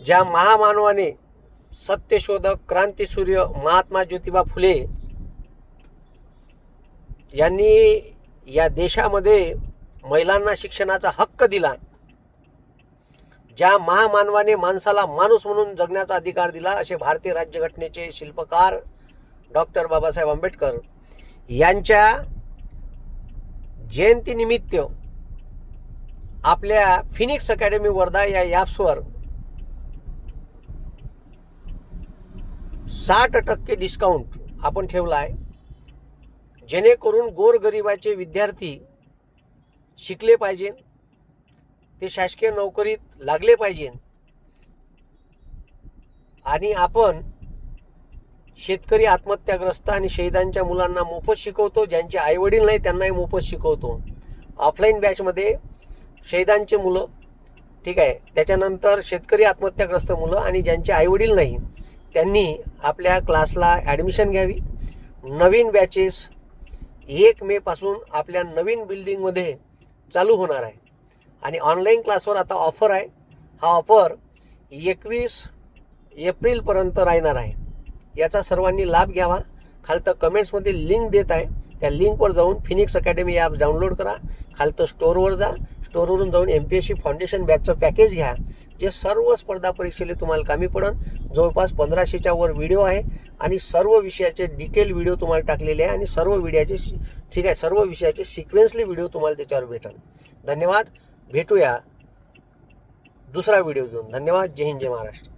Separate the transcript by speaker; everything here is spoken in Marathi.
Speaker 1: ज्या महामानवाने सत्यशोधक क्रांतीसूर्य महात्मा ज्योतिबा फुले यांनी या देशामध्ये महिलांना शिक्षणाचा हक्क दिला, ज्या महामानवाने माणसाला माणूस म्हणून जगण्याचा अधिकार दिला, असे भारतीय राज्यघटनेचे शिल्पकार डॉक्टर बाबासाहेब आंबेडकर यांच्या जयंतीनिमित्त आपल्या फिनिक्स अकॅडमी वर्धा या ॲप्सवर 60% डिस्काउंट आपण ठेवला आहे, जेणेकरून गोरगरिबाचे विद्यार्थी शिकले पाहिजे, ते शासकीय नोकरीत लागले पाहिजे आणि आपण शेतकरी आत्महत्याग्रस्त आणि शहीदांच्या मुलांना मोफत शिकवतो, ज्यांचे आईवडील नाही त्यांनाही मोफत शिकवतो. ऑफलाईन बॅचमध्ये शहीदांचे मुलं, ठीक आहे, त्याच्यानंतर शेतकरी आत्महत्याग्रस्त मुलं आणि ज्यांचे आईवडील नाही त्यांनी आपल्या क्लासला ॲडमिशन घ्यावी. नवीन बॅचेस 1 मे पासून आपल्या नवीन बिल्डिंगमध्ये चालू होणार आहे आणि ऑनलाईन क्लासवर आता ऑफर आहे. हा ऑफर 21 एप्रिलपर्यंत राहणार आहे. याचा सर्वांनी लाभ घ्यावा. खालतं कमेंट्समध्ये लिंक देत आहे, त्या लिंकवर जाऊन फिनिक्स अकॅडमी ॲप डाउनलोड करा. खालतं स्टोअरवर जा, स्टोअरवरून जाऊन MPSC फाउंडेशन बॅचचं पॅकेज घ्या, जे सर्व स्पर्धा परीक्षेला तुम्हाला कामी पडेल. जवळपास 1500च्या वर व्हिडिओ आहे आणि सर्व विषयाचे डिटेल व्हिडिओ तुम्हाला टाकलेले आहे आणि सर्व व्हिडिओचे ठीक आहे सर्व विषयाचे सिक्वेन्सली व्हिडिओ तुम्हाला त्याच्यावर भेटेल. धन्यवाद. भेटूया दुसरा व्हिडिओ घेऊन. धन्यवाद. जय हिंद, जय महाराष्ट्र.